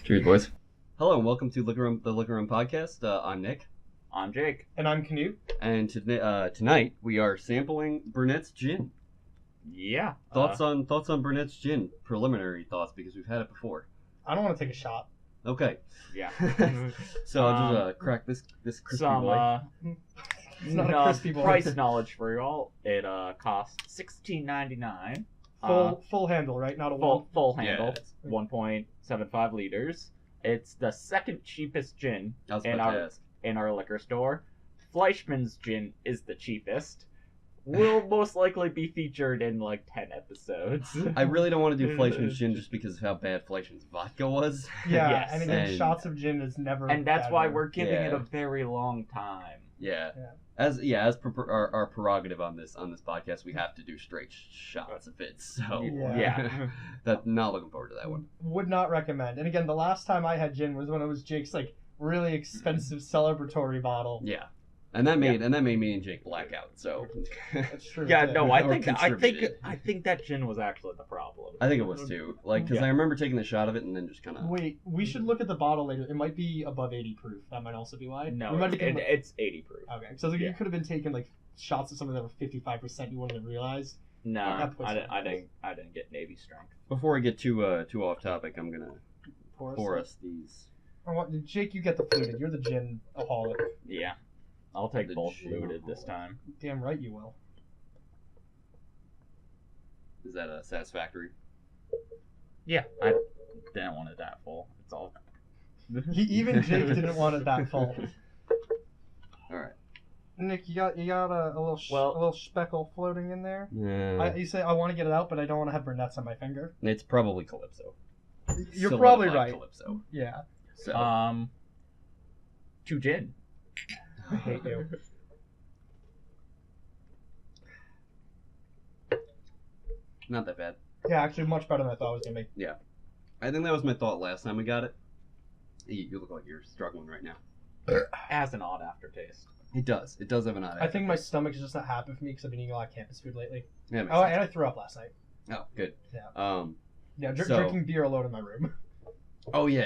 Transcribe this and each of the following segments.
Cheers, boys. Hello, and welcome to the Liquor Room Podcast. I'm Nick. I'm Jake. And I'm Canute. And tonight we are sampling Burnett's gin. Yeah. Thoughts on Burnett's gin? Preliminary thoughts, because we've had it before. I don't want to take a shot. Okay. Yeah. So I'll just crack this crispy boy. It's not a crispy boy. Price knowledge for y'all. It costs $16.99. Full handle, right? Not a full handle. Yeah. 1.75 liters. It's the second cheapest gin I was about to ask. in our liquor store. Fleischmann's gin is the cheapest. Will most likely be featured in like 10 episodes. I really don't want to do Fleischmann's gin just because of how bad Fleischmann's vodka was. Yeah, Yes. and again, shots of gin is never. And that's why better. we're giving it Yeah. a very long time. Yeah. Yeah. As our prerogative on this podcast, we have to do straight shots of it. So Yeah. not looking forward to that one. Would not recommend. And again, the last time I had gin was when it was Jake's like really expensive celebratory bottle. Yeah. And that made me and Jake black out. So That's true. Yeah, no, I Or think contributed. that gin was actually the problem. I think it was too. Like, because Yeah. I remember taking the shot of it and then just kind of. Wait, we should look at the bottle later. It might be above 80 proof. That might also be why. No, we might have it's 80 proof. Okay, so like, Yeah. you could have been taking like shots of something that were 55%. You wouldn't have realized. No, That puts it- I didn't get Navy strength. Before I get too off topic, I'm gonna pour us these. Jake, you get the fluted. You're the gin aholic. Yeah, I'll take The both gin. fluted this time. Damn right you will. Is that satisfactory? Yeah, I didn't want it that full. It's all. Even Jake didn't want it that full. All right. Nick, you got a little speckle floating in there. Yeah. You say I want to get it out, but I don't want to have Burnett's on my finger. It's probably Calypso. You're probably Solidified right. Calypso. Yeah. So. Two gin. I hate you. Not that bad. Yeah, actually, much better than I thought it was gonna be. I think that was my thought last time we got it. You look like you're struggling right now. Has an odd aftertaste. It does. It does have an odd. I think my stomach's just not happy for me because I've been eating a lot of campus food lately. Yeah, makes Oh, sense. and I threw up last night. Oh, good. Yeah. Yeah, So- drinking beer alone in my room. Oh yeah.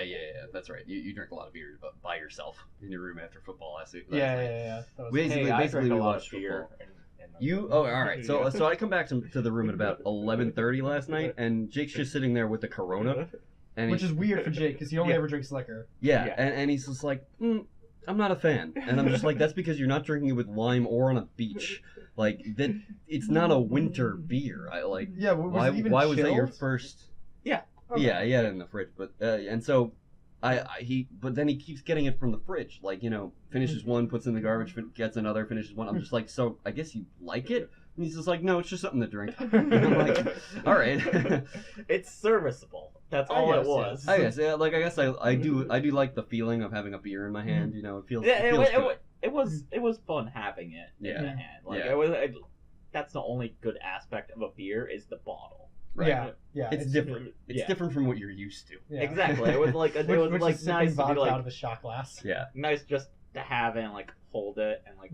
That's right. You drink a lot of beer by yourself in your room after football last night. Yeah. That was Basically, I basically drink we a lot watched of beer. football. in the You room. all right? So I come back to the room at about 11:30 last night, and Jake's just sitting there with the Corona, and Which is weird for Jake because he only Yeah. ever drinks liquor. yeah, Yeah. and he's just like, I'm not a fan, and I'm just like, that's because you're not drinking it with lime or on a beach, like that. It's not a winter beer. I like. Yeah, was it even Why was that your chilled? first? Okay. Yeah, he had it in the fridge, but and so but then he keeps getting it from the fridge, like finishes one, puts in the garbage, gets another, finishes one. I'm just like, so I guess you like it? And he's just like, no, it's just something to drink. I'm like, all right. It's serviceable. That's all it was. I guess, yeah, like I guess I do like the feeling of having a beer in my hand. It feels Yeah, it feels good. it was fun having it in the hand. Like Yeah. that's the only good aspect of a beer is the bottle. Right. Yeah. It's different. It's Yeah. different from what you're used to. Yeah. Exactly. It was like Which it was like is sipping nice to be vodka out like of a shot glass. Yeah. nice just to have it and like hold it and like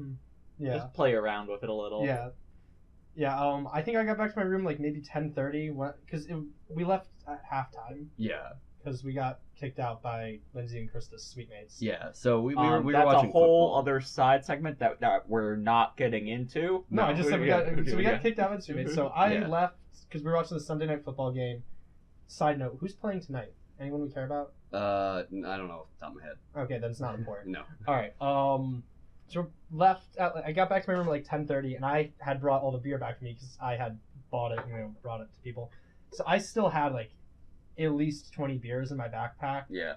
Yeah. just play around with it a little. Yeah. Yeah. I think I got back to my room like maybe 10:30 because we left at halftime Yeah. because we got kicked out by Lindsay and Krista's sweetmates. Yeah. So we were That's watching a whole football. other side segment that we're not getting into. No, I just said we got Yeah. kicked out by the sweetmates. So I Yeah. left because we were watching the Sunday night football game. Side note: who's playing tonight? Anyone we care about? I don't know off the top of my head. Okay, then it's not important. No. All right. So left. I got back to my room at like 10:30, and I had brought all the beer back to me because I had bought it, brought it to people. So I still had like at least 20 beers in my backpack, Yeah.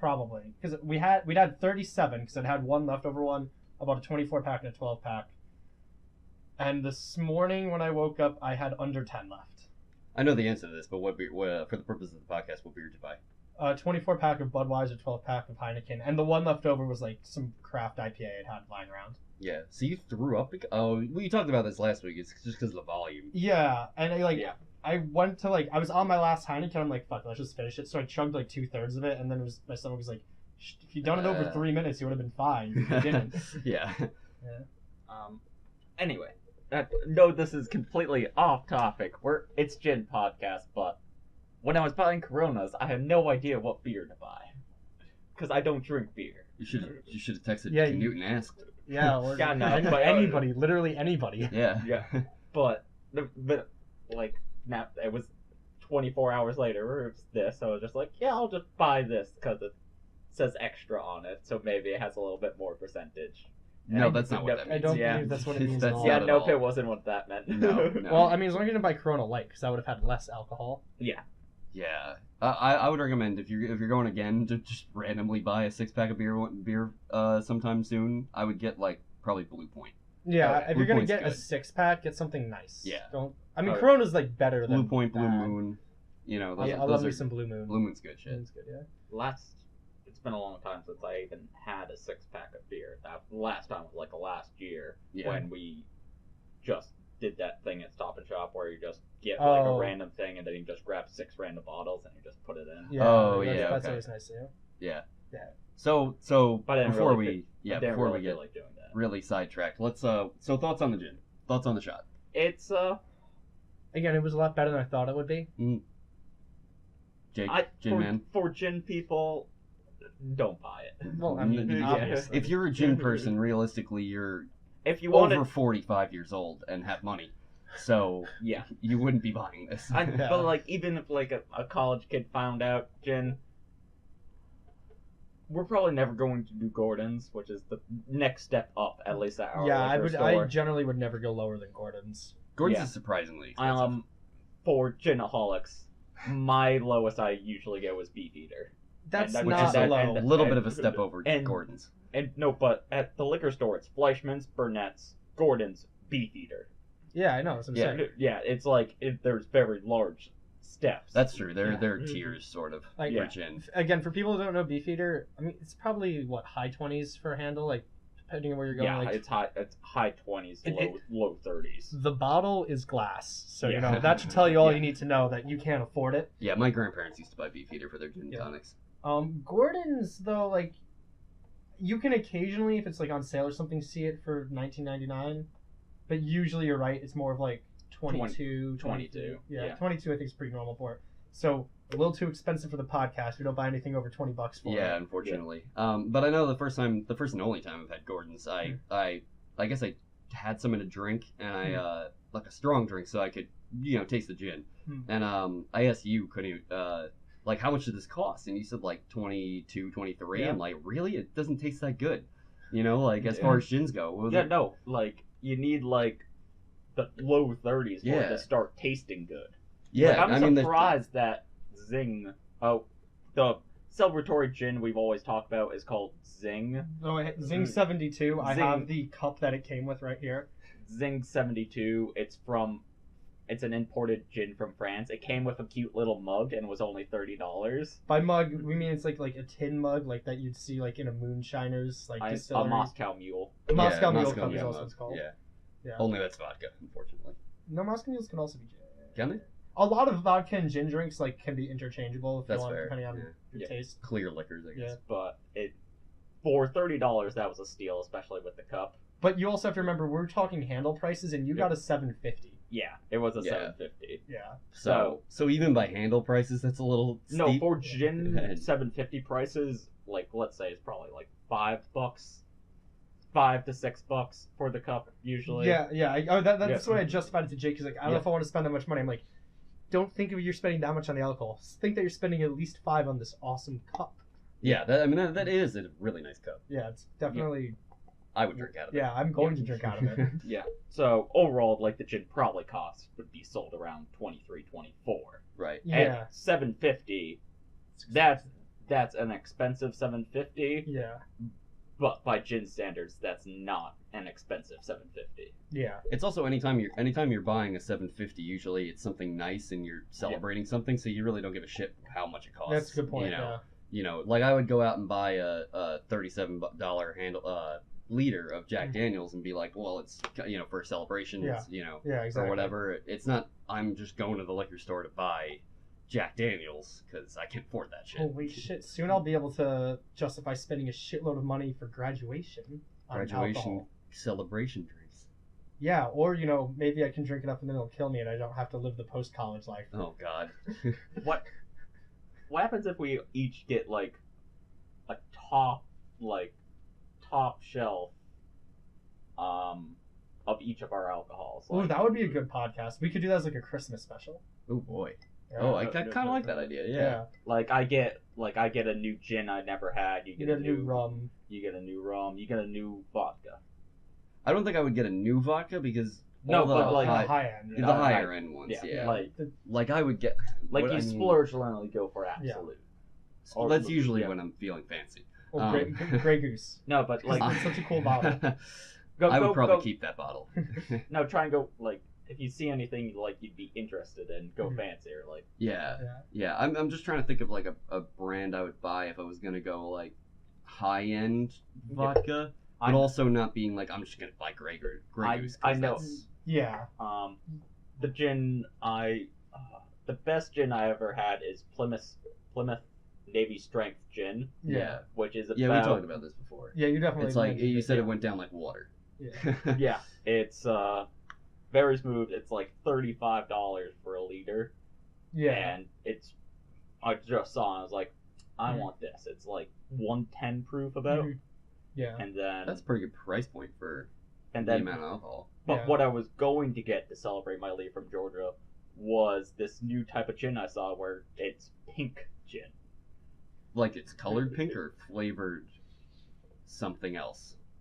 probably, because we'd had 37 because I'd had one leftover one, about a 24 pack and a 12 pack. And this morning when I woke up, I had under 10 left. I know the answer to this, but what beer? For the purpose of the podcast, what beer did you buy? 24 pack of Budweiser, 12 pack of Heineken, and the one left over was like some craft IPA I'd had lying around. Yeah. So you threw up? We talked about this last week. It's just because of the volume. Yeah, and Yeah. I went to I was on my last Heineken. I'm like, fuck, let's just finish it. So I chugged like 2/3 of it, and then my stomach was like, if you'd done it over 3 minutes, you would have been fine. You didn't. Yeah. Anyway, no, this is completely off topic. It's gin podcast, but when I was buying Coronas, I had no idea what beer to buy. Because I don't drink beer. You should have texted Yeah, Canute and asked. Yeah, or Yeah, no, but- anybody, literally anybody. Yeah. Yeah. But, like, now, it was 24 hours later, it was this, so I was just like, yeah, I'll just buy this, because it says extra on it, so maybe it has a little bit more percentage. No, that's not what that I means. don't Yeah. believe that's what it means That's at all. Yeah, not at nope, all. it wasn't what that meant. No. Well, I mean, as long as you didn't buy Corona Light, because that would have had less alcohol. Yeah. Yeah, I would recommend if you're going again to just randomly buy a 6-pack of beer sometime soon. I would get like probably Blue Point. Yeah, Okay. if Blue you're gonna Point's get a good. 6-pack, get something nice. Yeah. Don't. I mean, Okay. Corona's like better than Blue Point, Blue bad. Moon. You know, I those love me are some Blue Moon. Blue Moon's good shit. Moon's good, yeah. It's been a long time since I even had a 6-pack of beer. That last time was like last year Yeah. when we just did that thing at Stop and Shop where you just get like a Oh. random thing and then you just grab 6 random bottles and you just put it in. Yeah. Oh, that's, yeah, That's okay. always nice to do. Yeah. Yeah. So But I didn't before really we I didn't before really we feel get like doing that. really sidetracked, let's so thoughts on the gin, thoughts on the shot. It's Again, it was a lot better than I thought it would be. Jake, gin man. for gin people, don't buy it. Well, I mean, Yeah. obviously. If you're a gin person, realistically, you're If you want over it, 45 years old and have money, so yeah. you wouldn't be buying this. Yeah. But like, even if like a college kid found out gin, we're probably never going to do Gordon's, which is the next step up, at least at our yeah, liquor I store. generally would never go lower than Gordon's. Gordon's Yeah. is surprisingly expensive. For ginaholics, my lowest I usually get was Beefeater. That's And which not is a low. little bit of a step over and- Gordon's. And no, but at the liquor store, it's Fleischmann's, Burnett's, Gordon's, Beefeater. Yeah, I know. That's what I'm saying. Yeah, it's like there's very large steps. That's true. There Yeah. are tiers, sort of, Like, for Yeah. gin. Again, for people who don't know Beefeater, I mean, it's probably what, high 20s for a handle, like depending on where you're going. yeah, Like, it's high 20s, It- low 30s. the bottle is glass, so you Yeah. know that should tell you all Yeah. you need to know that you can't afford it. Yeah, my grandparents used to buy Beefeater for their gin and Yeah. tonics. Gordon's though, like you can occasionally, if it's like on sale or something, see it for $19.99, but usually you're right. It's more of like 22, 22, Yeah, yeah. 22 I think is pretty normal for it. So a little too expensive for the podcast. We don't buy anything over $20 for Yeah, it. unfortunately. But I know the first and only time I've had Gordon's, I guess I had some in a drink, and I like a strong drink, so I could taste the gin. Hmm. And I asked you, couldn't you, like, how much did this cost? And you said like 22, 23. Yeah. I'm like, really? It doesn't taste that good. Like as Yeah. far as gins go. What was Yeah, it? no, like you need like the low 30s for it Yeah. to start tasting good. Yeah, Like, I'm I mean, surprised that Zing. Oh, the celebratory gin we've always talked about is called Zing. No, Zing 72. I Zing. have the cup that it came with right here. Zing 72. It's an imported gin from France. It came with a cute little mug and was only $30. By mug, we mean it's like a tin mug, like that you'd see like in a moonshiner's like A distillery. Moscow Mule. Moscow yeah, Mule cup is Mule also mug. what it's called. Yeah. Yeah. Only that's vodka, unfortunately. No, Moscow Mules can also be gin. Can they? A lot of vodka and gin drinks can be interchangeable if That's you want, fair. depending on Yeah. your Yeah. taste. Clear liquors, I guess. Yeah. But for $30, that was a steal, especially with the cup. But you also have to remember we're talking handle prices, and you got a $7.50. Yeah, it was a Yeah. $7.50. Yeah. So even by handle prices, that's a little No, steep. for gin, Yeah. $7.50 prices, like let's say it's probably like $5, $5 to $6 for the cup usually. Yeah. That's Yeah. what I justified it to Jake. He's like, I don't know Yeah. if I want to spend that much money. I'm like, don't think of you're spending that much on the alcohol. Think that you're spending at least $5 on this awesome cup. Yeah, that is a really nice cup. Yeah, it's definitely. I would drink out of it. Yeah, I'm going to drink out of it. Yeah. So overall, like the gin probably would be sold around 23, 24. Right. Yeah. At $7.50, that's an expensive $7.50, Yeah. but by gin standards, that's not an expensive $7.50. Yeah. It's also anytime you're buying a 750, usually it's something nice and you're celebrating something, so you really don't give a shit how much it costs. That's a good point. Like I would go out and buy a $37 liter of Jack Daniels and be like, well, it's for a celebration, Yeah. it's, Yeah, exactly. or whatever. It's not. I'm just going to the liquor store to buy Jack Daniels because I can't afford that shit. Holy shit! Soon I'll be able to justify spending a shitload of money for graduation on Graduation alcohol. celebration drinks. Yeah, or maybe I can drink enough and then it'll kill me and I don't have to live the post-college life. Oh God. What happens if we each get like a top shelf of each of our alcohols? Ooh, that would be a good podcast. We could do that as like a Christmas special. Oh boy. Yeah. Oh, I kind of like that idea. Yeah. Like I get a new gin I never had. You You get get a new rum. You get a new rum. You get a new vodka. I don't think I would get a new vodka because No, all the but, like, The high, high end. the Yeah. higher end ones. Yeah. Like I would get. like what you I mean- splurge and only go for absolute. Well, that's Or- usually yeah. when I'm feeling fancy. Or Grey Goose. No, but like It's such a cool bottle. I would probably go, keep that bottle. No, try and go like if you see anything like you'd be interested in, go Mhm. fancier. Like Yeah. Yeah. Yeah. I'm just trying to think of like a brand I would buy if I was gonna go like high end vodka, but I'm- also not being like I'm just gonna buy Grey Goose. 'Cause I know. that's- Yeah. the gin the best gin I ever had is Plymouth Navy Strength gin, Yeah. which is about Yeah, we talked about this before. Yeah, you definitely. It's like mentioned you it, said yeah. it went down like water. Yeah. yeah, it's very smooth. It's like $35 for a liter, Yeah. and I just saw it, I was like, I Mhm. want this. It's like 110 proof about, Mhm. Yeah. and then That's a pretty good price point for and the then amount of alcohol. But Yeah. what I was going to get to celebrate my leave from Georgia was this new type of gin I saw where it's pink gin. Like it's colored pink or flavored something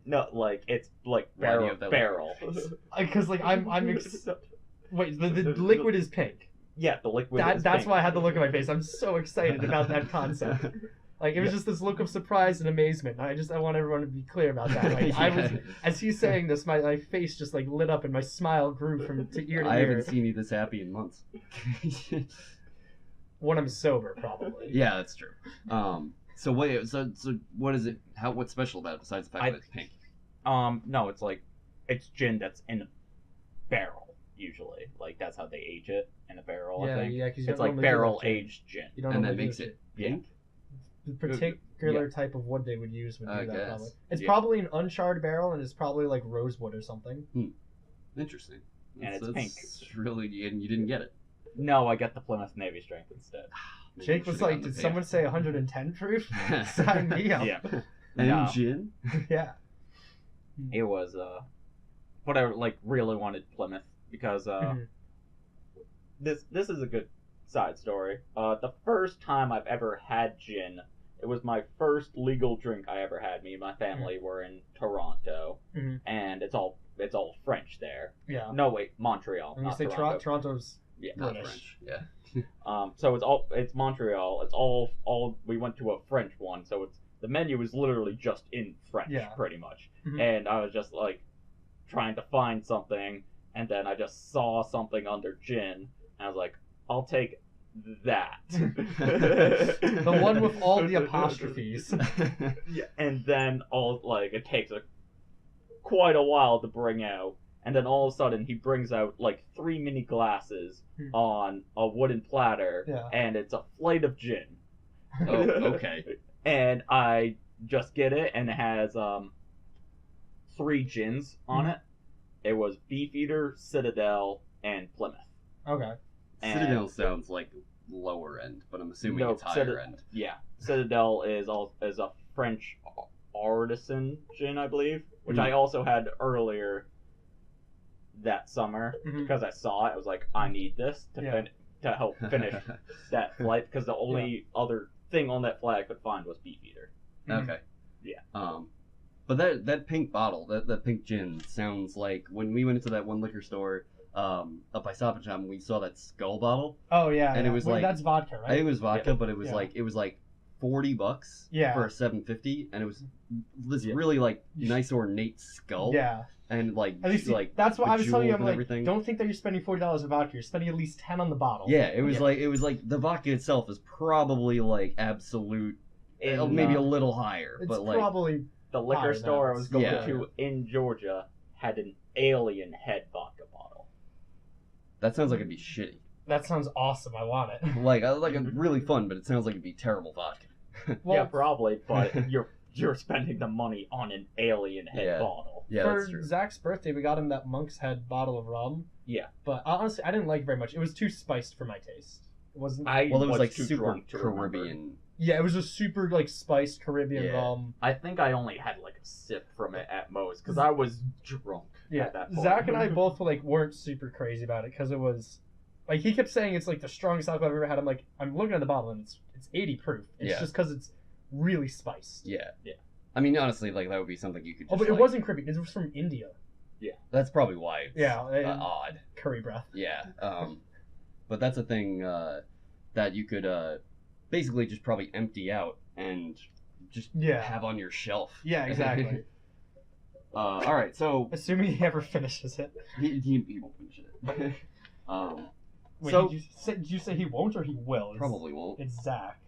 No, like it's like Why do you barrel. have that barrel. look on your face? Because like wait, the liquid is pink. Yeah, the liquid. is That's pink. why I had the look on my face. I'm so excited about that concept. Like it was just this look of surprise and amazement. I want everyone to be clear about that. Like I was, as he's saying this, my face just like lit up and my smile grew from to ear to I ear. haven't seen you this happy in months. When I'm sober, probably. Yeah, that's true. So wait, so what is it? What's special about it besides the fact that it's pink? No, it's gin that's in a barrel usually. Like that's how they age it in a barrel. I think. Yeah, because It's like barrel aged gin. You don't And that normally do makes it Yeah. pink. The particular type of wood they would use would do I that. guess. Probably. It's Yeah. probably an uncharred barrel, and it's probably like rosewood or something. Interesting. And it's That's pink. Really, and you didn't get it. No, I got the Plymouth Navy Strength instead. Maybe Jake you was should've like, gotten "Did the someone say 110 proof? Sign me up." Yeah. And No. gin? Yeah. It was but I like really wanted Plymouth because Mhm. this is a good side story. The first time I've ever had gin, it was my first legal drink I ever had. Me and my family were in Toronto, Mhm. and it's all French there. Yeah. No, wait, Montreal. When you Not say Toronto. Toronto's Yeah. Not British. French. Yeah. So it's Montreal. It's all we went to a French one, so the menu is literally just in French, Yeah. pretty much. Mhm. And I was just like trying to find something, and then I just saw something under gin, and I was like, I'll take that. the one with all the apostrophes. Yeah, and then it takes quite a while to bring out, and then all of a sudden he brings out like 3 mini glasses on a wooden platter, Yeah. and it's a flight of gin. Oh, okay. And I just get it, and it has 3 gins on it. It was Beefeater, Citadel, and Plymouth. Okay. And- Citadel sounds like lower end, but I'm assuming No, it's higher end. Yeah, Citadel is a French artisan gin, I believe, which I also had earlier that summer Mhm. because I saw it. I was like, I need this to Yeah. to help finish that flight because the only other thing on that flight I could find was Beefeater. Okay. Yeah. But that pink bottle, that pink gin, sounds like when we went into that one liquor store up by Stop and Shop, and we saw that skull bottle. Oh yeah. And it was Wait, like- that's vodka, right? I think it was vodka, Yeah. but it was Yeah. like $40 Yeah. for a 750, and it was this Yeah. really like nice ornate skull. Yeah. And like At least like that's what I was telling you. I'm bejeweled and like, everything. don't think that you're spending $40 on vodka. You're spending at least 10 on the bottle. Yeah, it was Yeah. like the vodka itself is probably like absolute, In, maybe a little higher, It's but like probably the liquor higher store I than was that. going Yeah. to in Georgia had an alien head vodka bottle. that sounds like it'd be shitty. that sounds awesome. I want it. Like it's really fun, but it sounds like it'd be terrible vodka. Well, Yeah, probably, but you're spending the money on an alien head Yeah. bottle. Yeah, For that's true. Zach's birthday, we got him that Monk's Head bottle of rum. Yeah. But honestly, I didn't like it very much. It was too spiced for my taste. It wasn't. Well, it was like too super drunk to remember. Caribbean. Yeah, it was a super like spiced Caribbean Yeah. rum. I think I only had like a sip from it at most because I was drunk Yeah, at that point. Zach and I both like weren't super crazy about it because it was like he kept saying it's like the strongest alcohol I've ever had. I'm like, I'm looking at the bottle and it's 80 proof. It's Yeah. just because it's really spiced. Yeah. Yeah. I mean, honestly, like that would be something you could. Just, Oh, but it like- wasn't Caribbean. It was from India. That's probably why. It's, Yeah, odd. curry breath. Yeah. But that's a thing that you could basically just probably empty out and just Yeah. have on your shelf. Yeah, exactly. All right, so Assuming he ever finishes it. he won't finish it. Wait, So- did you say he won't or he will? It's- Probably won't. It's Zach.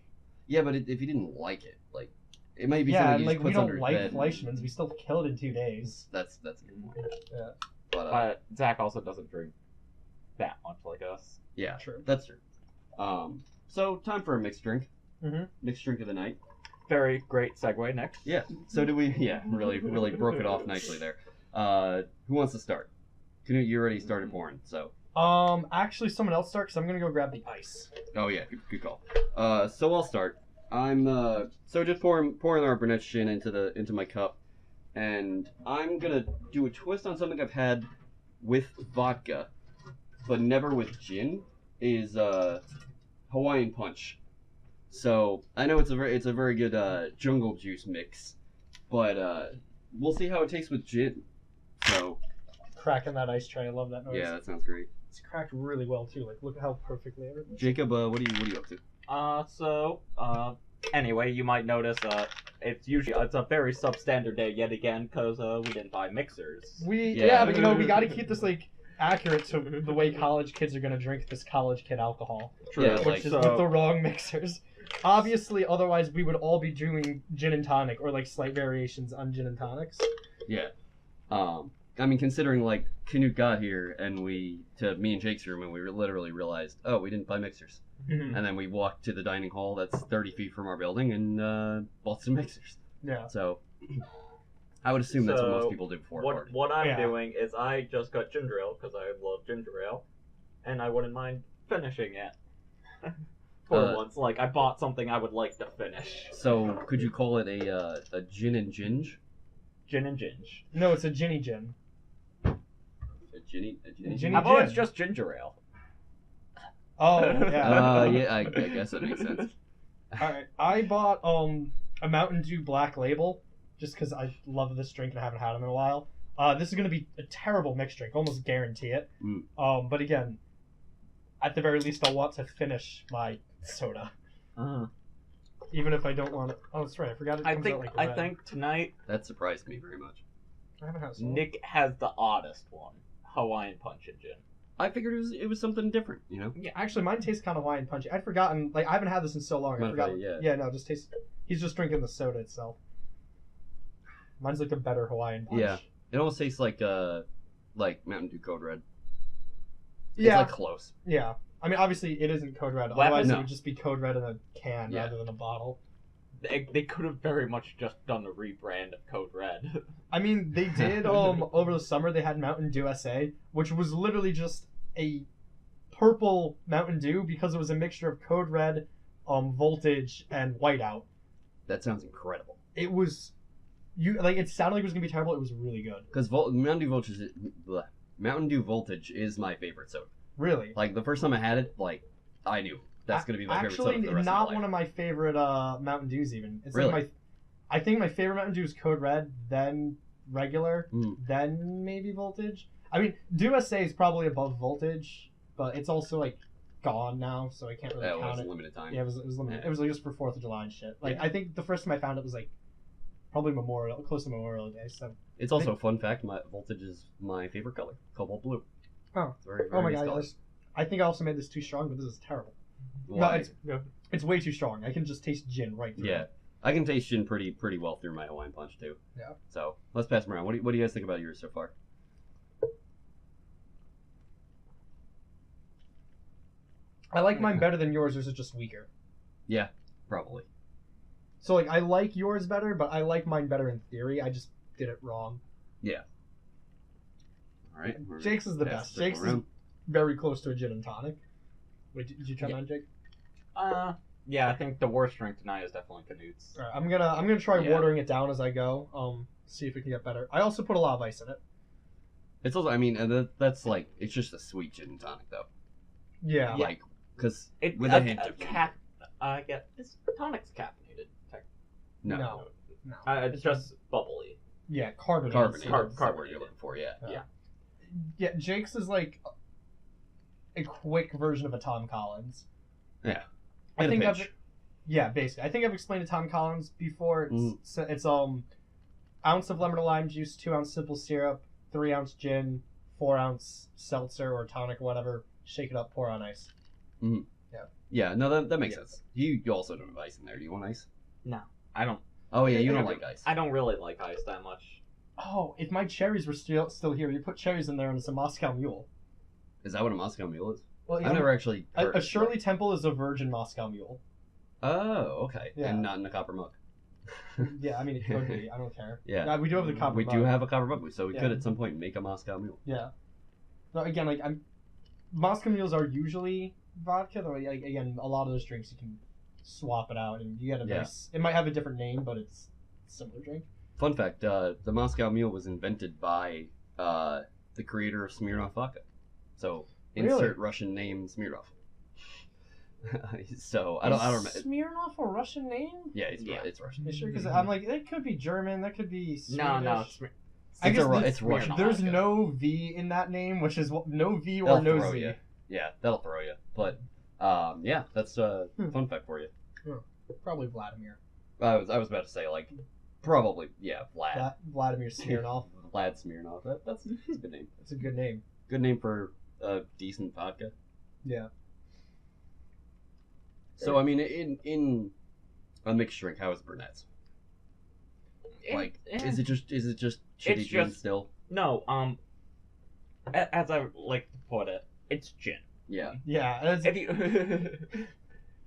Yeah, but if he didn't like it, like it might be Yeah, something and he like just we puts don't under his like bed. Fleischmann's. We still kill it in 2 days. That's a good point. Yeah. But Zach also doesn't drink that much like us. yeah, True. that's true. So time for a mixed drink. Mhm. Mixed drink of the night. Very great segue next. Yeah. So do we? Yeah, really broke it off nicely there. Who wants to start? Canute, you already started pouring, so. Actually, someone else start because I'm gonna go grab the ice. Oh yeah, good call. So I'll start. I'm so just pouring our Burnett gin into my cup, and I'm gonna do a twist on something I've had with vodka, but never with gin. Is Hawaiian Punch. So I know it's a very good jungle juice mix, but we'll see how it tastes with gin. So Cracking that ice tray. I love that noise. yeah, that sounds great. It's cracked really well too. Like look how perfectly everything. Jacob, what are you up to? Anyway, you might notice it's a very substandard day yet again because we didn't buy mixers. Yeah, but we got to keep this like accurate to the way college kids are gonna drink this college kid alcohol, True. Yeah, which like, is so- with the wrong mixers. Obviously, otherwise we would all be doing gin and tonic or like slight variations on gin and tonics. Yeah. I mean, considering like Canute got here and me and Jake's room and we literally realized, oh, we didn't buy mixers, and then we walked to the dining hall that's 30 feet from our building and bought some mixers. Yeah. So I would assume that's what So, most people do before a party. What I'm Yeah. doing is I just got ginger ale because I love ginger ale, and I wouldn't mind finishing it. For once, like I bought something I would like to finish. So could you call it a gin and ginge? Gin and ginge. No, it's a ginny gin. A ginny? Ginny How about it's gin. just ginger ale? Oh yeah. Yeah, I guess that makes sense. All right, I bought a Mountain Dew Black Label just because I love this drink and I haven't had them in a while. This is gonna be a terrible mixed drink, almost guarantee it. But again, at the very least, I'll want to finish my soda, even if I don't want it. Oh, that's right, I forgot it. I Comes think out like I red. think tonight That surprised me very much. I haven't had a soda. Nick has the oddest one: Hawaiian Punch and gin. I figured it was something different, you know. Yeah, actually, mine tastes kind of Hawaiian punchy. I'd forgotten, like, I haven't had this in so long. I Mind if forgot. I- yeah. Yeah, no, just taste. He's just drinking the soda itself. Mine's like a better Hawaiian punch. Yeah. It almost tastes like Mountain Dew Code Red. It's Yeah. like close. Yeah. I mean, obviously, it isn't Code Red. Weapon- Otherwise, No. it would just be Code Red in a can Yeah. rather than a bottle. They could have very much just done a rebrand of Code Red. I mean, they did over the summer. They had Mountain Dew SA, which was literally just a purple Mountain Dew because it was a mixture of Code Red, Voltage, and Whiteout. That sounds incredible. It was, it sounded like it was gonna be terrible. It was really good. Because Mountain Dew Voltage is my favorite soda. Really. Like the first time I had it, like I knew that's gonna be my favorite soda Actually, for the rest not of my one life. of my favorite Mountain Dews. Even it's Really? like I think my favorite Mountain Dew is Code Red, then regular, Mm. then maybe Voltage. I mean, Dew SA is probably above Voltage, but it's also like gone now, so I can't really That count was it. limited time. Yeah, it was limited. Yeah. It was like just for 4th of July and shit. Like Yeah. I think the first time I found it was like probably close to Memorial Day. So It's also a fun fact. My Voltage is my favorite color, cobalt blue. Oh. It's very, oh my nice god, color. I think I also made this too strong, but this is terrible. Why? No, it's way too strong. I can just taste gin right through. Yeah, it. I can taste gin pretty well through my Hawaiian Punch too. Yeah. So let's pass them around. What do you guys think about yours so far? I like mine better than yours. Yours is just weaker. Yeah, probably. So like I like yours better, but I like mine better in theory. I just did it wrong. All right. we're Jake's is the gonna best. pass the Jake's is around. very close to a gin and tonic. Wait, did you try Yeah. mine, Jake? Yeah, I think the worst drink tonight is definitely Canute's. All right, I'm gonna try Yeah. watering it down as I go. See if it can get better. I also put a lot of ice in it. It's also, I mean, that's like, it's just a sweet gin and tonic though. Yeah. Like, because It with a hint of I get this tonic's caffeinated. no, No. It's just bubbly. Yeah, carbonated. carbonated. Carb- That's the word carbonated. you're looking for. Yeah. Yeah, Jake's is like a quick version of a Tom Collins. Yeah. I In a think pinch. basically. I think I've explained to Tom Collins before. It's ounce of lemon or lime juice, 2 ounce simple syrup, 3 ounce gin, 4 ounce seltzer or tonic or whatever. Shake it up, pour on ice. Yeah. No, that makes sense. You also don't have ice in there. Do you want ice? I don't. Oh yeah, you don't like ice. I don't really like ice that much. Oh, if my cherries were still here, you put cherries in there and it's a Moscow Mule. Is that what a Moscow Mule is? Well, I've never actually heard a of Shirley Temple is a virgin Moscow Mule. Oh, okay. Yeah. And not in a copper mug. Yeah, I mean it could be. I don't care. Yeah. We do have the copper. We mug. do have a copper mug, so we Yeah. could at some point make a Moscow Mule. Yeah. No, again, like Moscow Mules are usually vodka. Though, like, again, a lot of those drinks you can swap it out, and you get a Yeah. nice. It might have a different name, but it's a similar drink. Fun fact: the Moscow Mule was invented by the creator of Smirnoff vodka. So insert Really? Russian name Smirnoff. So I don't remember. Smirnoff a Russian name? Yeah, it's Yeah. it's Russian. You sure? Because I'm like, that could be German. That could be Swedish. No. I guess It's Russian. There's vodka. no V in that name, which is no V or They'll no throw Z. you. Yeah, that'll throw you. But yeah, that's a fun fact for you. Probably Vladimir. I was about to say like probably Vlad. Vladimir Smirnoff. Vlad Smirnoff. That's a good name. It's a good name. Good name for a decent vodka. Yeah. So I mean, in a mixed drink, how is Burnett's? Like, is it just shitty It's gin just- still? No. As I like to put it, it's gin. Yeah. Yeah. It's, If you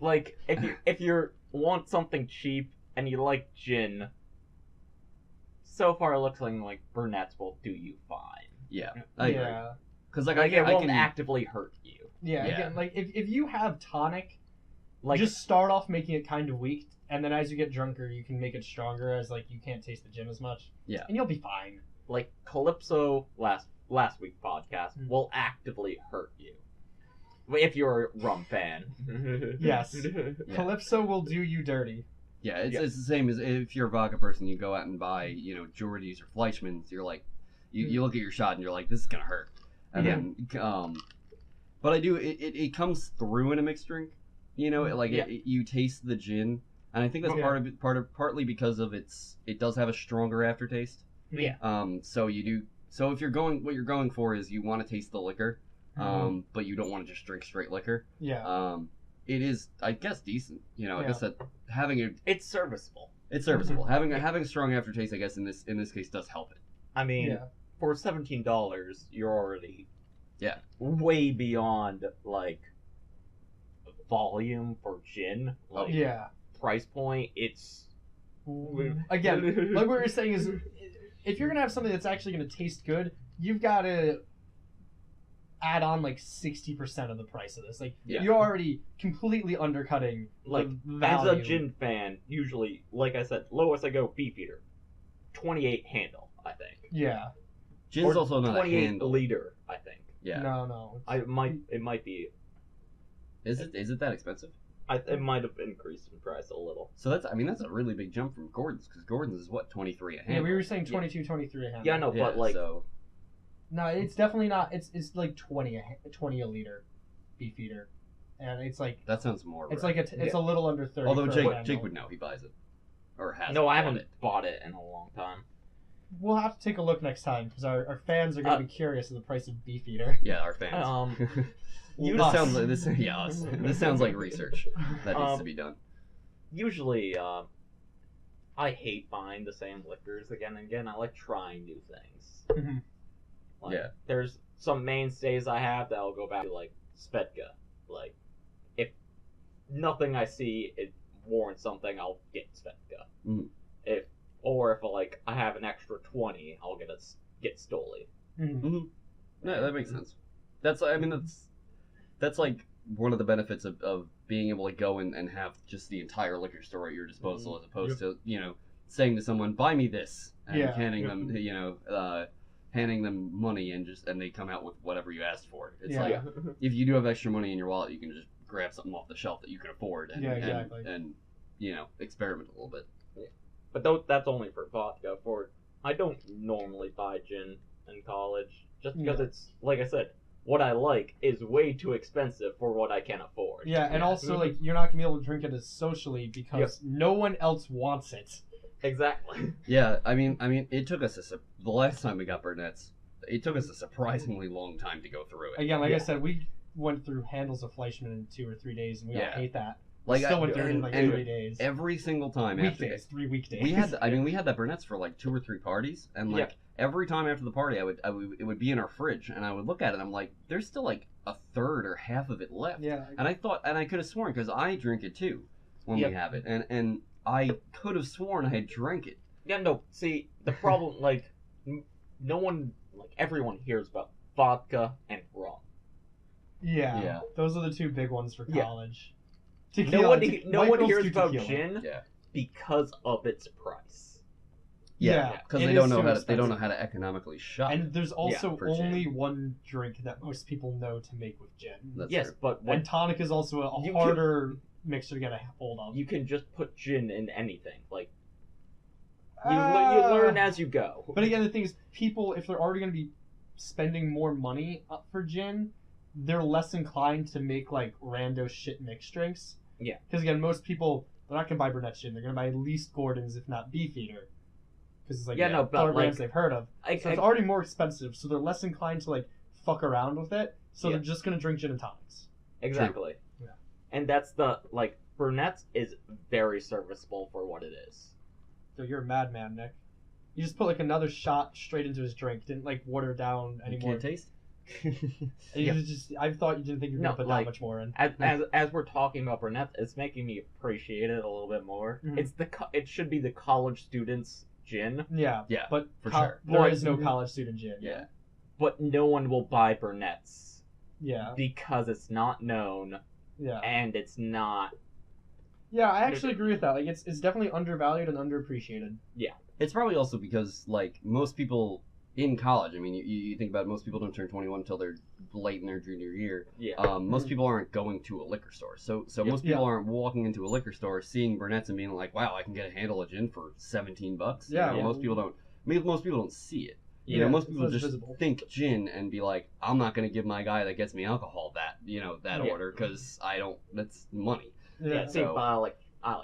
like, if you want something cheap and you like gin, so far it looks like Burnett's will do you fine. Yeah. I agree. yeah. Because like Like, I it won't can actively hurt you. Yeah. Yeah. Again, like if you have tonic, Like, just start off making it kind of weak, and then as you get drunker, you can make it stronger as like you can't taste the gin as much. Yeah. And you'll be fine. like Calypso last week's podcast Mm. will actively hurt you if you're a rum fan. Yes. Yeah. Calypso will do you dirty. Yeah, it's Yeah. the same as if you're a vodka person, you go out and buy, Geordie's or Fleischmann's, you're like, you look at your shot and you're like, this is gonna hurt. And Yeah. then, but I do, it comes through in a mixed drink, like Yeah. you taste the gin, and I think that's Yeah. partly because of it does have a stronger aftertaste. Yeah. So if you're what you're going for is you want to taste the liquor, but you don't want to just drink straight liquor. Yeah. It is, I guess, decent. I Yeah. guess that having It's serviceable. it's serviceable. Having a strong aftertaste, I guess, in this case, does help it. I mean, Yeah. for $17, you're already Yeah. way beyond like volume for gin. Like Yeah. price point, it's Again, like what we were saying is, if you're gonna have something that's actually gonna taste good, you've got to add on like 60% of the price of this. Like Yeah. you're already completely undercutting like the as value. a gin fan, usually, like I said, lowest I go Beefeater, 28 handle, I think. Yeah. Gin's Or also not a 28 handle. liter, I think. Yeah. No. It might be. Is it that expensive? It might have increased in price a little. So that's a really big jump from Gordon's, because Gordon's is what, 23 a Yeah, handle. we were saying 22, 23 a handle. Yeah, no, Yeah, but like so No, it's definitely not. It's like 20 a liter, Beefeater, and it's like that sounds more. it's right. like it's a little under 30. Although for a Jake handle. would know, he buys it, or has. no, I bought haven't it. bought it in a long time. We'll have to take a look next time because our fans are going to be curious of the price of Beefeater. Yeah, our fans. You this us. sounds like this. Yeah, us. This sounds like research that needs to be done. Usually, I hate buying the same liquors again and again. I like trying new things. Mhm. Like, Yeah. There's some mainstays I have that I'll go back to, like Svedka. Like, if nothing I see it warrants something, I'll get Svedka. Mhm. If I have an extra 20, I'll get Stoli. Mhm. Mhm. No, that makes sense. That's like one of the benefits of being able to go and have just the entire liquor store at your disposal, as opposed to saying to someone, "Buy me this," and handing them money and they come out with whatever you asked for. It's like if you do have extra money in your wallet, you can just grab something off the shelf that you can afford and experiment a little bit. Yeah. But that's only for vodka. I don't normally buy gin in college just because it's, like I said, what I like is way too expensive for what I can afford. Yeah, and also like you're not gonna be able to drink it as socially because no one else wants it. Exactly. Yeah, I mean, it took us the last time we got Burnett's, it took us a surprisingly long time to go through it. Again, like I said, we went through handles of Fleischmann in 2 or 3 days, and we all hate that. Like still went through it in like 3 days. Every single time weekdays, 3 weekdays. We had that Burnett's for like 2 or 3 parties, and like every time after the party, it would be in our fridge, and I would look at it, and I'm like, there's still like a third or half of it left. Yeah. And I could have sworn, because I drink it too when we have it, and I could have sworn I had drank it. Yeah, no. See, the problem, like, everyone hears about vodka and rum. Yeah. Those are the 2 big ones for college. Tequila, no one hears about gin because of its price. Yeah, because they don't know how to economically shop. And there's also only one drink that most people know to make with gin. That's true. But and tonic is also a harder mixture to get a hold of. You can just put gin in anything. Like you learn as you go. But again, the thing is, people, if they're already going to be spending more money for gin, they're less inclined to make like rando shit mixed drinks. Yeah. Because again, most people, they're not going to buy Burnett gin. They're going to buy at least Gordon's, if not Beefeater. Because it's like other brands they've heard of. So it's already more expensive, so they're less inclined to like fuck around with it. So they're just going to drink gin and tonics. Exactly. True. Yeah. And that's Burnett's is very serviceable for what it is. So you're a madman, Nick. You just put like another shot straight into his drink. Didn't like water down anymore. You can't taste? I thought you didn't think you were gonna put that much more in. As we're talking about Burnett, it's making me appreciate it a little bit more. Mm-hmm. It should be the college students' gin. Yeah. But for sure. There is no college student gin. Yeah. But no one will buy Burnett's. Yeah. Because it's not known. Yeah. And it's not. Yeah, I actually agree with that. Like, it's definitely undervalued and underappreciated. Yeah. It's probably also because, like, most people in college, I mean, you think about it, most people don't turn 21 until they're late in their junior year. Yeah. Most people aren't going to a liquor store. So most people aren't walking into a liquor store, seeing Burnett's and being like, wow, I can get a handle of gin for $17. Yeah. Most people don't. I mean, most people don't see it. You know, most people just think gin and be like, I'm not going to give my guy that gets me alcohol that order because that's money. Yeah. See, I like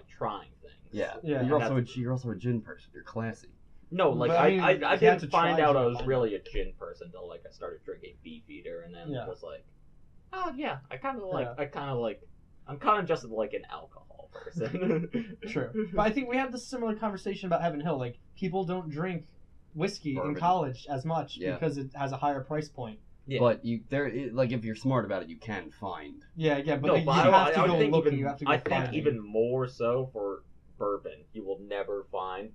trying things. Yeah. You're also a gin person. You're classy. No, like I didn't find out I was really a gin person until like I started drinking Beefeater, and then it was like, oh yeah, I'm kind of just like an alcohol person. True, but I think we had this similar conversation about Heaven Hill. Like, people don't drink whiskey in college as much because it has a higher price point. Yeah. But if you're smart about it, you can find. Yeah, but you have to go looking. You have to go find. I think even more so for bourbon, you will never find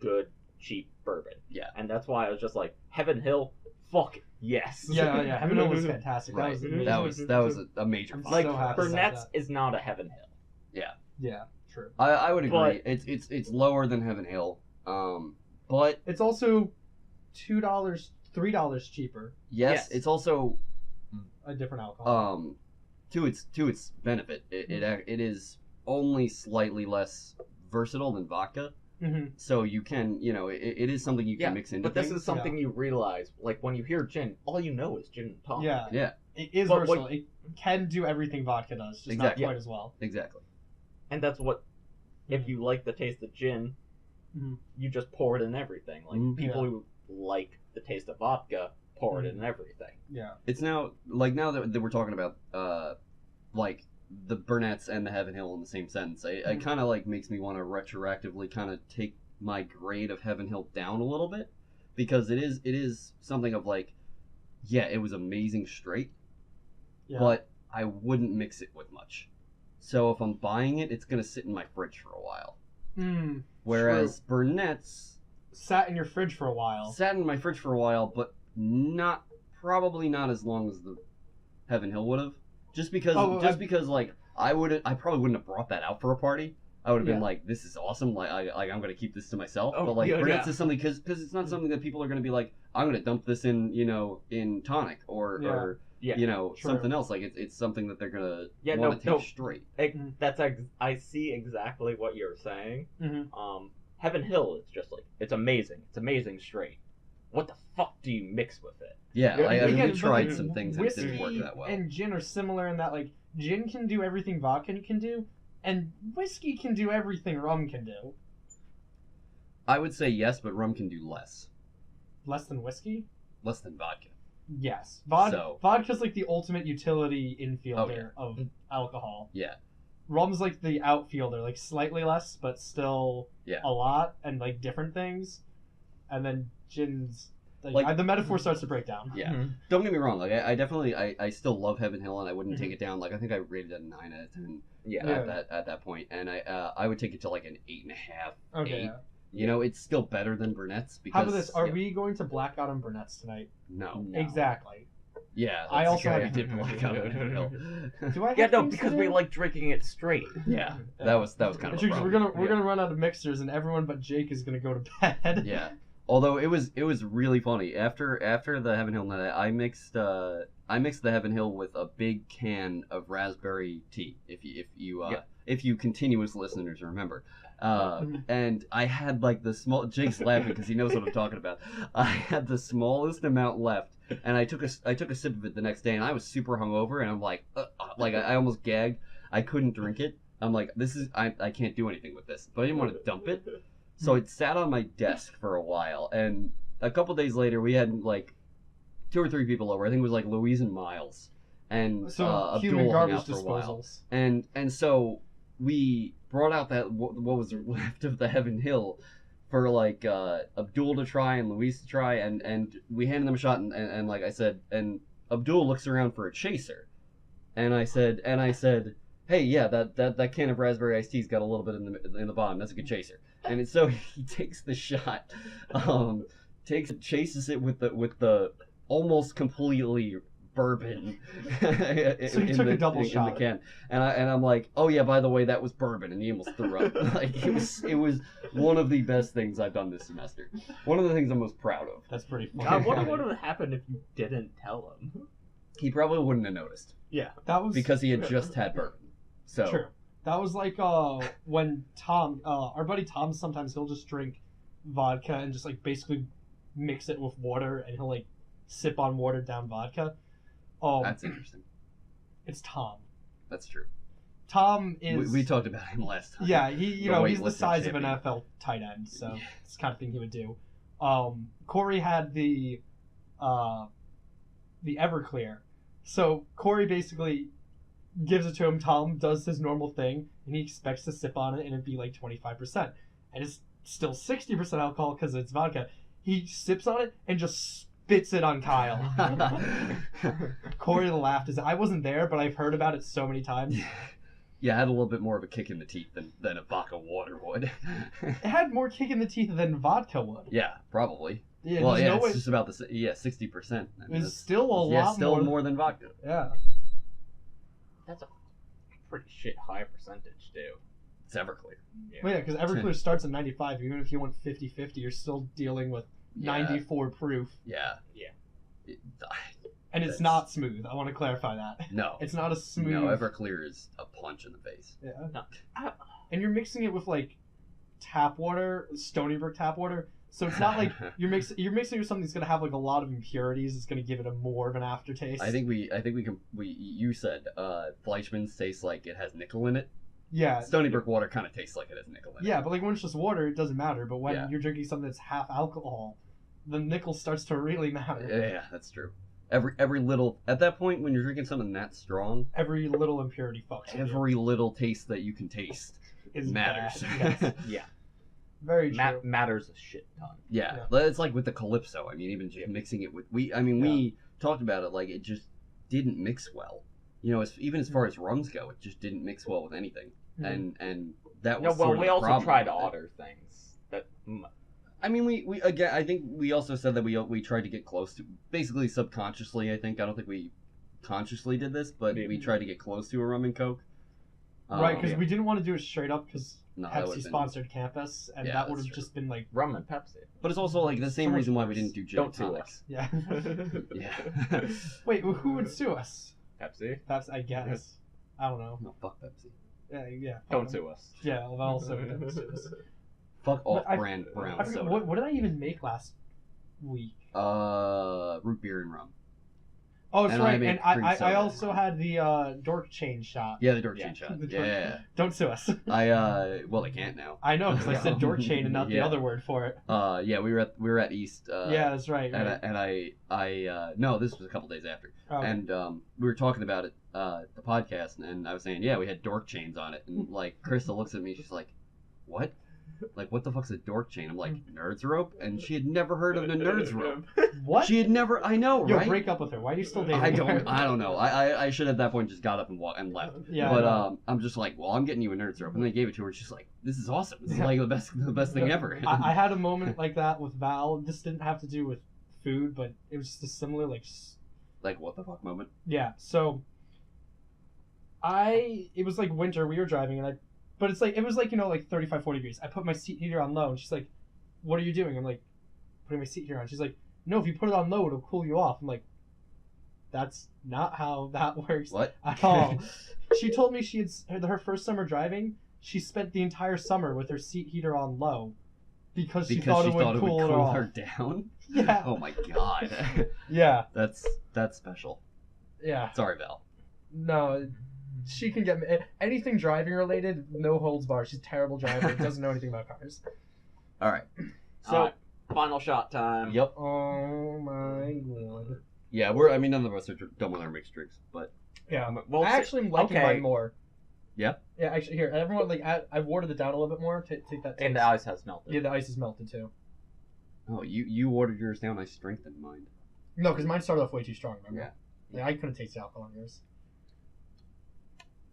good, cheap bourbon. Yeah. And that's why I was just like, Heaven Hill, fuck yes. Yeah. Heaven Hill was fantastic. Right. That was a major. Like, Burnett's is not a Heaven Hill. Yeah. Yeah. True. I would agree. But it's lower than Heaven Hill. But it's also $2, $3 cheaper. Yes. It's also a different alcohol. To its benefit, it is only slightly less versatile than vodka. Mm-hmm. So you can, it is something you can mix into. But this is something you realize, like when you hear gin, all you know is gin and tonic. Yeah. It is versatile. It can do everything vodka does, just not quite as well. Exactly. And that's what, if you like the taste of gin, you just pour it in everything. Like people who like the taste of vodka pour it in everything. Yeah. It's now that we're talking about like the Burnett's and the Heaven Hill in the same sentence, it kind of like makes me want to retroactively kind of take my grade of Heaven Hill down a little bit, because it is something of like, yeah, it was amazing straight, but I wouldn't mix it with much. So if I'm buying it, it's gonna sit in my fridge for a while. Whereas Burnett's sat in your fridge for a while. Sat in my fridge for a while, but not probably not as long as the Heaven Hill would have. Just because like I probably wouldn't have brought that out for a party. I would have been like, this is awesome. Like I'm gonna keep this to myself. But like Burnett's is something because it's not something that people are gonna be like, I'm gonna dump this in in tonic or something else. Like it's something that they're gonna want to take straight. I see exactly what you're saying. Mm-hmm. Heaven Hill is just like it's amazing straight. What the fuck do you mix with it? Yeah, we tried some things and it didn't work that well. And gin are similar in that like gin can do everything vodka can do, and whiskey can do everything rum can do. I would say yes, but rum can do less. Less than whiskey? Less than vodka. Yes. Vodka's like the ultimate utility infielder of alcohol. Yeah. Rum's like the outfielder, like slightly less, but still a lot, and like different things. And then gin's like the metaphor starts to break down. Yeah. Mm-hmm. Don't get me wrong. Like I definitely I still love Heaven Hill, and I wouldn't take it down. Like I think I rated it a 9 out of 10. At that point, and I would take it to like an 8.5. Okay. 8. You know, it's still better than Burnett's. Because, how about this? Are we going to black out on Burnett's tonight? No. Exactly. Yeah, I also have did black out on Hill. Do I? Have because we like drinking it straight. Yeah, that was kind of a problem. We're gonna run out of mixers, and everyone but Jake is gonna go to bed. Yeah. Although it was really funny after the Heaven Hill night, I mixed the Heaven Hill with a big can of raspberry tea. If you continuous listeners remember, and I had like the small. Jake's laughing because he knows what I'm talking about. I had the smallest amount left, and I took a sip of it the next day, and I was super hungover, and I'm like I almost gagged. I couldn't drink it. I'm like, I can't do anything with this, but I didn't want to dump it. So it sat on my desk for a while, and a couple days later, we had like 2 or 3 people over. I think it was like Louise and Miles, and so human Abdul garbage hung out for a while. disposals. And so we brought out that what was left of the Heaven Hill for like Abdul to try and Louise to try, and we handed them a shot, and like I said, and Abdul looks around for a chaser, and I said, hey, yeah, that can of raspberry iced tea's got a little bit in the bottom. That's a good chaser. And so he takes the shot, chases it with the almost completely bourbon. So he took a double shot in the can, and I'm like, oh yeah, by the way, that was bourbon, and he almost threw up. Like it was one of the best things I've done this semester. One of the things I'm most proud of. That's pretty funny. God, what would have happened if you didn't tell him? He probably wouldn't have noticed. Yeah, that was because he had just had bourbon. So true. That was like when Tom, our buddy Tom, sometimes he'll just drink vodka and just like basically mix it with water, and he'll like sip on watered down vodka. That's interesting. It's Tom. That's true. Tom is. We talked about him last time. Yeah, he's the size of an NFL tight end, so it's the kind of thing he would do. Corey had the Everclear, so Corey basically gives it to him. Tom does his normal thing, and he expects to sip on it, and it'd be like 25%, and it's still 60% alcohol because it's vodka. He sips on it and just spits it on Kyle. Corey laughed. I wasn't there, but I've heard about it so many times. Yeah, it had a little bit more of a kick in the teeth than a vodka water would. It had more kick in the teeth than vodka would. Yeah, probably. Yeah, well, yeah, it's just about 60%. It's still a lot more than vodka. Yeah. That's a pretty shit high percentage, too. It's Everclear. Yeah, well, because Everclear starts at 95. Even if you went 50-50, you're still dealing with 94 proof. Yeah. And it's not smooth. I want to clarify that. No. It's not a smooth. No, Everclear is a punch in the face. Yeah. No. And you're mixing it with like tap water, Stony Brook tap water. So it's not like you're mixing with something that's gonna have like a lot of impurities. It's gonna give it more of an aftertaste. I think you said Fleischmann's tastes like it has nickel in it. Yeah. Stony Brook water kind of tastes like it has nickel in it. Yeah, but like when it's just water, it doesn't matter. But when you're drinking something that's half alcohol, the nickel starts to really matter. Yeah, that's true. Every little at that point when you're drinking something that strong, every little impurity fucks. Every little taste that you can taste matters. Yes. Yeah. Very true. Matters a shit ton. Yeah, it's like with the Calypso. I mean, even just mixing it with we talked about it, like it just didn't mix well. You know, even as far as rums go, it just didn't mix well with anything. And that was we also tried other things that I mean, we again. I think we also said that we tried to get close to, basically subconsciously. I don't think we consciously did this, but we tried to get close to a rum and coke. Right, because we didn't want to do it straight up because No, that Pepsi would've been- sponsored campus, and Yeah, that would that's have true. just been like, Rum and Pepsi. But it's also like the same much reason why we worse. didn't do gin Don't and sue tonics. yeah. Yeah. Wait, who would sue us? Pepsi. That's, I guess. I don't know. No, fuck Pepsi. Yeah. Don't sue us. Yeah, well, also don't sue us. Fuck But I- off-brand brown I forget, soda. what did I even make last week? Root beer and rum. Oh, that's And I right. made And cream I soda. also had the dork chain shot. Yeah, the dork Yeah. chain shot. The dork- Yeah. Don't sue us. Well, they can't now. I know, because I said dork chain and not the Yeah. other word for it. Yeah, we were at East. Yeah, that's right. And right. I no, this was a couple days after. Oh, And we were talking about it, the podcast, and I was saying, yeah, we had dork chains on it, and like Krista looks at me, she's like, "What? Like, what the fuck's a dork chain?" I'm like, "Nerds rope," and she had never heard of the nerds rope. what? She had never. I know, Yo, right? break up with her. Why do you still date her? I don't know. I should at that point just got up and left. Yeah. But I know. I'm just like, well, I'm getting you a nerds rope, and they gave it to her. And she's like, "This is awesome. This is like the best thing ever." I had a moment like that with Val. This didn't have to do with food, but it was just a similar Like, what the fuck moment? yeah. So it was like winter. We were driving, and but it's like it was like like 35, 40 degrees. I put my seat heater on low, and she's like, "What are you doing?" I'm like, "Putting my seat heater on." She's like, "No, if you put it on low, it'll cool you off." I'm like, "That's not how that works What? at all." She told me she had her first summer driving. She spent the entire summer with her seat heater on low because she thought it would cool her off. her down. Yeah. Oh my god. Yeah. That's special. Yeah. Sorry, Val. No, she can get anything driving related. No holds barred. She's a terrible driver. Doesn't know anything about cars. All right. So, alright, final shot time. Yep. Oh my god. Yeah, none of us are done with our mixed drinks, but Yeah. Well, I actually am liking okay. mine more. Yeah? Yeah, actually, here, everyone, like, I've watered it down a little bit more. Take that. And the taste. ice has melted. Yeah, the ice is melted too. oh, you ordered yours down. I strengthened mine. No, because mine started off way too strong. Remember? Yeah. Yeah, I couldn't taste the alcohol in yours.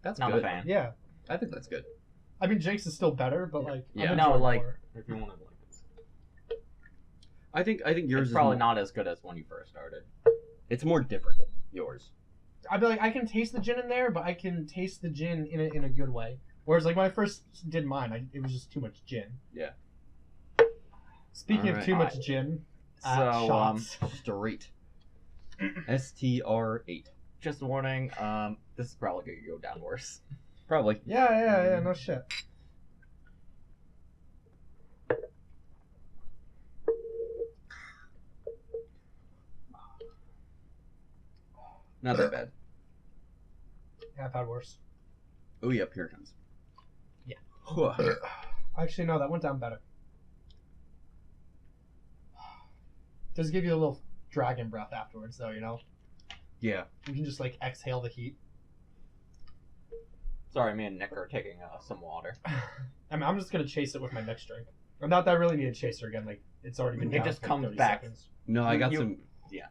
That's Not good. a fan. Yeah. I think that's good. I mean, Jake's is still better, but like, Yeah. I'm No, enjoying like, more. if you want to like, I think yours it's is probably more, not as good as when you first started. It's more different. Yours. I'd be like, I can taste the gin in there, but I can taste the gin in a good way. Whereas, like, when I first did mine, it was just too much gin. Yeah. Speaking of Alright. too much gin, So, shots. Straight. STR8. Just a warning. This is probably gonna go down worse. Probably. Yeah, no shit. Not that bad. Yeah, I've had worse. Oh, yep, here it comes. Yeah. Huh. Actually, no, that went down better. Does give you a little dragon breath afterwards, though, you know? Yeah. You can just, like, exhale the heat. Sorry, me and Nick are taking some water. I mean, I'm just gonna chase it with my next drink. Not that I really need a chaser again, like, it's already been It down just for comes 30 back. seconds. No, I got You- some. yeah.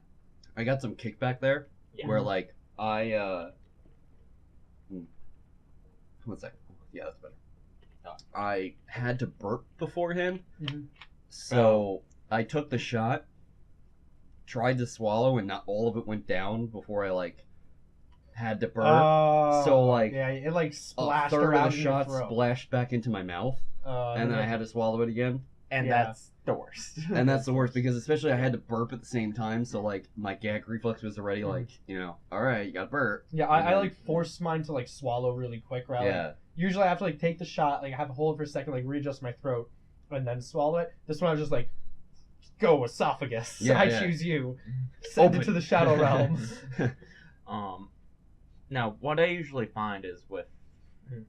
I got some kickback there. Yeah. Where like one sec. Yeah, that's better. I had to burp beforehand, Mhm. so I took the shot, tried to swallow, and not all of it went down before I like had to burp. Oh, So, like, yeah, it like A splashed third around of the in your shot throat. splashed back into my mouth, and then I had to swallow it again. And Yeah. that's the worst. And that's the worst because especially I had to burp at the same time, so like my gag reflex was already like, all right, you got burp. Yeah, I like forced mine to like swallow really quick. Right? Like, Yeah. usually I have to like take the shot, like have a hold for a second, like readjust my throat, and then swallow it. This one I was just like, go esophagus. Yeah, I yeah. choose you. Send it Open. to the shadow realms. Now, what I usually find is with, Mhm.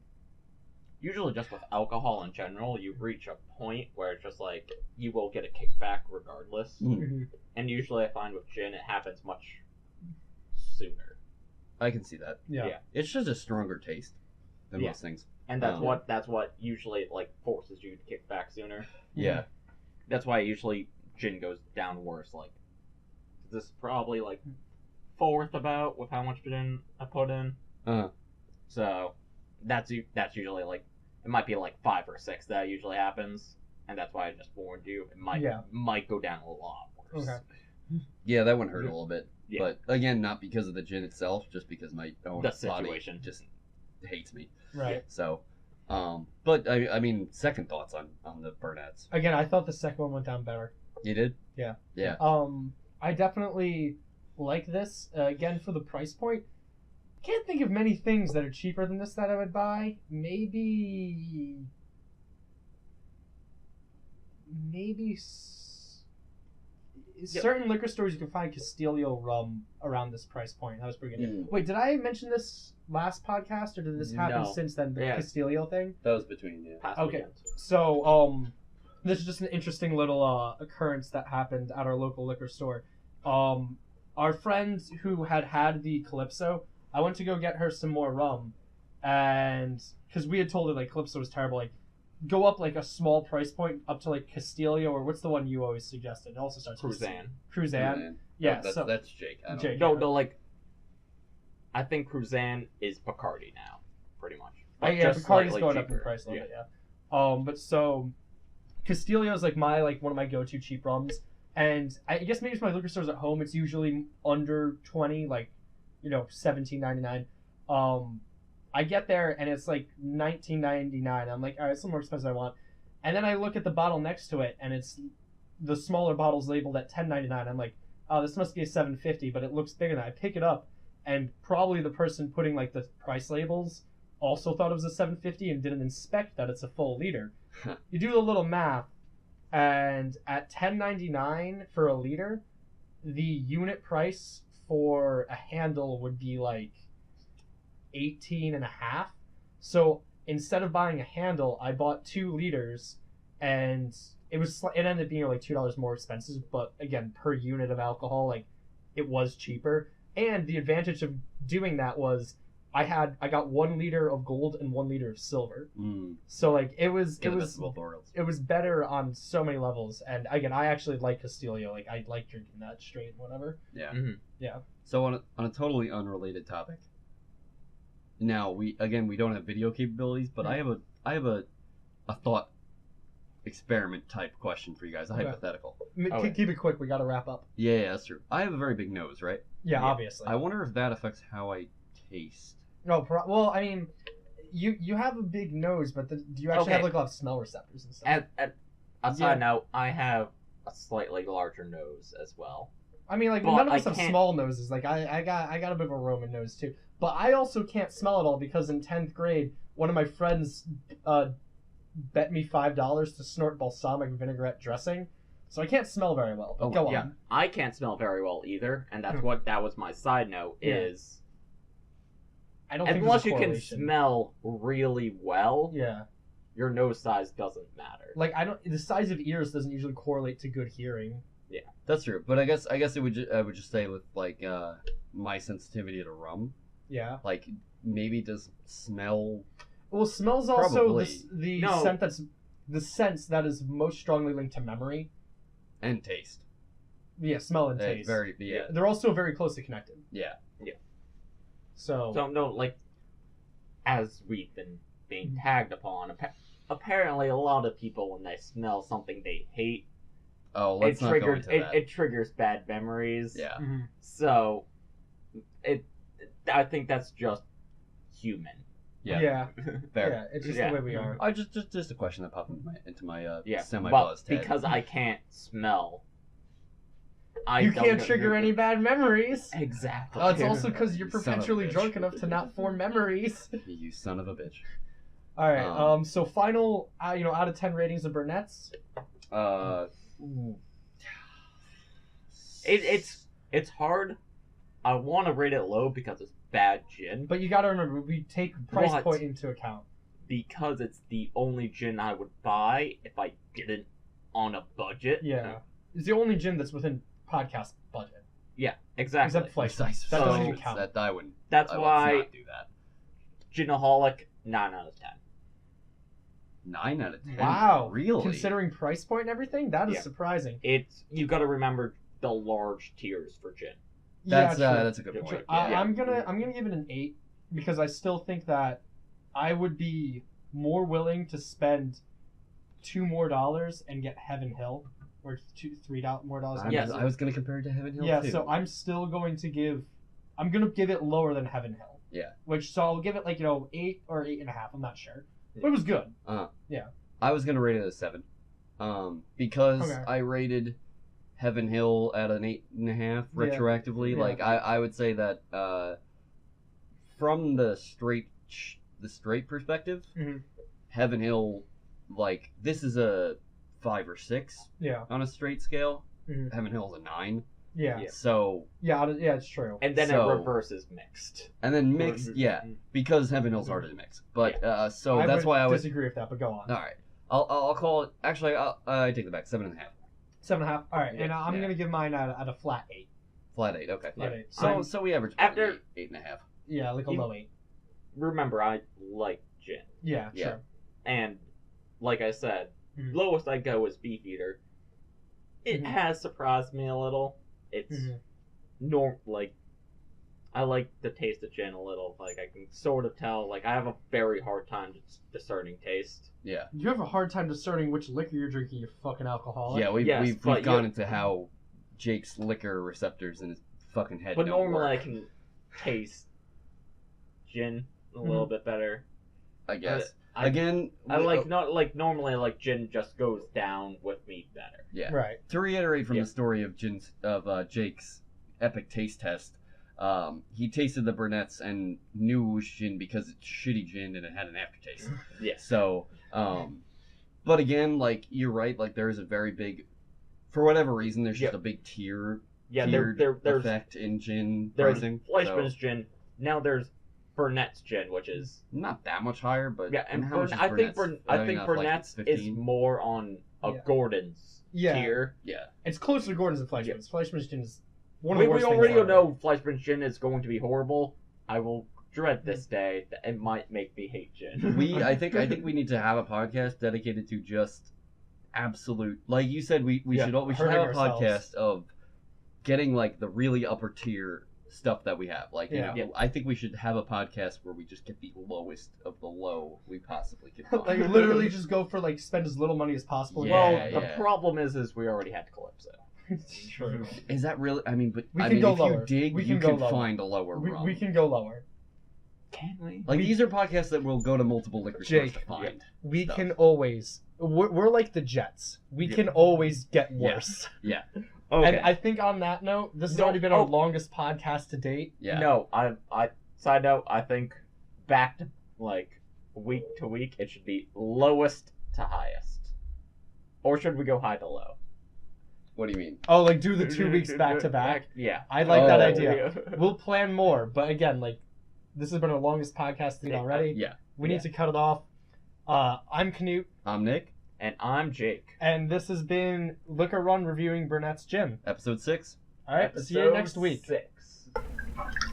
usually just with alcohol in general, you reach a point where it's just like, you will get a kickback regardless. Mm. And usually I find with gin, it happens much sooner. I can see that. Yeah. Yeah. It's just a stronger taste than Yeah. most things. And that's Oh. that's what usually like forces you to kick back sooner. Yeah. That's why usually gin goes down worse. Like, this is probably like fourth about with how much gin I put in. Uh, So that's usually like, it might be like 5 or 6 that usually happens, and that's why I just warned you. It might go down a lot worse. Okay. Yeah, that one hurt a little bit. Yeah. But again, not because of the gin itself, just because my own The body situation. just hates me. Right. So, but I mean, second thoughts on the Burnett's. Again, I thought the second one went down better. You did? Yeah. Yeah. I definitely like this. Again, for the price point, can't think of many things that are cheaper than this that I would buy. Maybe certain liquor stores you can find Castillo rum around this price point. That was pretty good. Wait, did I mention this last podcast, or did this happen No. since then? The Yeah. Castillo thing. That was between you. Past Okay. weekend. So, this is just an interesting little occurrence that happened at our local liquor store. Our friend who had the Calypso, I went to go get her some more rum, and because we had told her like Calypso was terrible, like go up like a small price point up to like Castillo, or what's the one you always suggested? It also starts with Cruzan. Cruzan. Yeah, No, that's Jake. I don't Jake. No, like, I think Cruzan is Bacardi now, pretty much. But Yeah, just Bacardi's slightly going up in cheaper. price a little bit, yeah. But so Castillo is like one of my go-to cheap rums, and I guess maybe it's my liquor stores at home. It's usually under 20, like $17.99. I get there and it's like $19.99. I'm like, all right, it's a little more expensive than I want. And then I look at the bottle next to it, and it's the smaller bottle's labeled at $10.99. I'm like, oh, this must be a $7.50, but it looks bigger than that. I pick it up, and probably the person putting like the price labels also thought it was a $7.50 and didn't inspect that it's a full liter. You do the little math, and at $10.99 for a liter, the unit price for a handle would be like 18 and a half. So instead of buying a handle, I bought 2 liters, and it ended up being like $2 more expensive, but again, per unit of alcohol, like it was cheaper. And the advantage of doing that was I got 1 liter of gold and 1 liter of silver. So like it was better on so many levels. And again, I actually like Castillo. Like I like drinking that straight, whatever. Yeah. Mm-hmm. Yeah. So on a totally unrelated topic. Now we don't have video capabilities, but I have a thought experiment type question for you guys, a Okay. hypothetical. Okay. Keep it quick. We got to wrap up. Yeah, that's true. I have a very big nose, right? Yeah, Yeah. obviously. I wonder if that affects how I taste. No, well, I mean, you have a big nose, but do you actually have like a lot of smell receptors and stuff? A side note, I have a slightly larger nose as well. I mean, like But none of us I have can't- small noses. Like I got a bit of a Roman nose too. But I also can't smell at all because in 10th grade, one of my friends bet me $5 to snort balsamic vinaigrette dressing, so I can't smell very well. But go on. Yeah, I can't smell very well either, and that was my side note. Yeah. Is I don't think unless there's a you can correlation. smell really well, Yeah. your nose size doesn't matter. Like the size of ears doesn't usually correlate to good hearing. That's true, but I guess it would I would just say with like my sensitivity to rum, Yeah. like maybe does smell. Well, smell's also Probably. the No. sense that is most strongly linked to memory. And taste. Yeah, smell and taste. Yeah. They're also very closely connected. Yeah. So No, like, as we've been being tagged upon, apparently a lot of people, when they smell something they hate, Oh, let's not go into that. it triggers bad memories. Yeah. So, I think that's just human. Yeah. yeah, Fair. yeah, it's just Yeah. the way we are. I just a question that popped into my Yeah, semi-buzzed but head. because I can't smell, I You don't can't know- trigger any bad memories. Exactly. It's also because you're Son of a perpetually bitch. drunk enough to not form memories. You son of a bitch. All right. So final, out of 10 ratings of Burnett's. It's hard. I want to rate it low because it's bad gin, But you got to remember, we take price What? point into account. because it's the only gin I would buy if I didn't on a budget. Yeah, it's the only gin that's within podcast budget. Yeah, exactly. Except Fleisch. Precise That doesn't So- even count. That I wouldn't. That's I would why not do that. Ginaholic 9 out of 10. 9 out of 10. Wow. Really? Considering price point and everything, that is Yeah. surprising. You got to remember the large tiers for gin. That's yeah, true. that's a good point. I'm gonna give it an 8 because I still think that I would be more willing to spend $2 more and get Heaven Hill, or $3 more. I was going to compare it to Heaven Hill, Yeah, too. so I'm still going to give. I'm gonna give it lower than Heaven Hill. Yeah. So I'll give it 8 or 8.5. I'm not sure, but it was good. Yeah. I was going to rate it a 7. Because Okay. I rated Heaven Hill at an 8.5 retroactively. Yeah. Like, I would say that from the straight perspective, Mhm. Heaven Hill, like, this is a 5 or 6 Yeah. on a straight scale. Mhm. Heaven Hill's a 9. Yeah. Yeah. So, Yeah, it's true. And then So- it reverses mixed. and then mixed, yeah, because Heaven Hill's harder to mix. But so that's why I would disagree with that. But go on. All right, I'll call it. Actually, I take it back. 7.5. 7.5. All right, Yeah, and I'm yeah. gonna give mine at a flat 8. Flat 8. Okay. Flat 8. So we average After- 8.5. Yeah, like a You- low 8. Remember, I like gin. Yeah, Yeah. sure. And, like I said, Mhm. lowest I go is Beefeater. It Mhm. has surprised me a little. It's Mhm. I like the taste of gin a little. Like, I can sort of tell. Like, I have a very hard time discerning taste. Yeah. You have a hard time discerning which liquor you're drinking, you fucking alcoholic. Yeah, Yes, we've but gone you- into how Jake's liquor receptors in his fucking head But don't normally I work, can taste gin a little bit better. I guess. I- Again, I like not like normally like gin just goes down with meat better. yeah. Right. To reiterate from Yeah. the story of Jake's epic taste test, he tasted the Burnett's and knew it was gin because it's shitty gin and it had an aftertaste. Yes. So, but again, like, you're right, like, there is a very big, for whatever reason, there's just Yeah. a big tiered there's effect in gin pricing. Fleischmann's so gin. Now there's Burnett's gin, which is not that much higher, but yeah, and how much is I think Burnett's? I think Fleischmann's Burnett's is 15? more on a Yeah. Gordon's Yeah. tier. Yeah. It's closer to Gordon's than Fleischmann's. Fleischmann's gin is one of We the worst already things know Fleischmann's gin is going to be horrible. I will dread this day that it might make me hate gin. I think we need to have a podcast dedicated to just absolute, like you said, we Yeah, should have hurting a ourselves. podcast of getting like the really upper tier stuff that we have. Like, you Yeah. know, I think we should have a podcast where we just get the lowest of the low we possibly can find. Like literally just go for spend as little money as possible. Yeah, Well, the yeah. problem is we already had Calypso. True. Is that really? I mean, but We I can mean, go if lower. you dig, We you can go can lower. find a lower rung. We can go lower. Can we? Like, these are podcasts that will go to multiple liquor stores to Jake, find. We stuff. can always. We're like the Jets. We Yeah. can always get Yeah. worse. Yeah. Okay. And I think on that note, this has No, already been our oh. longest podcast to date. Yeah. No, I side note, I think back to week to week it should be lowest to highest. Or should we go high to low? What do you mean? Oh, do the 2 weeks back to back. Yeah. I like that Oh. idea. We'll plan more, but again, this has been our longest podcast to date already. Yeah. We need to cut it off. I'm Knut, I'm Nick. And I'm Jake. and this has been Liquor Run reviewing Burnett's Gin. Episode 6. All right, see you next week. Episode 6.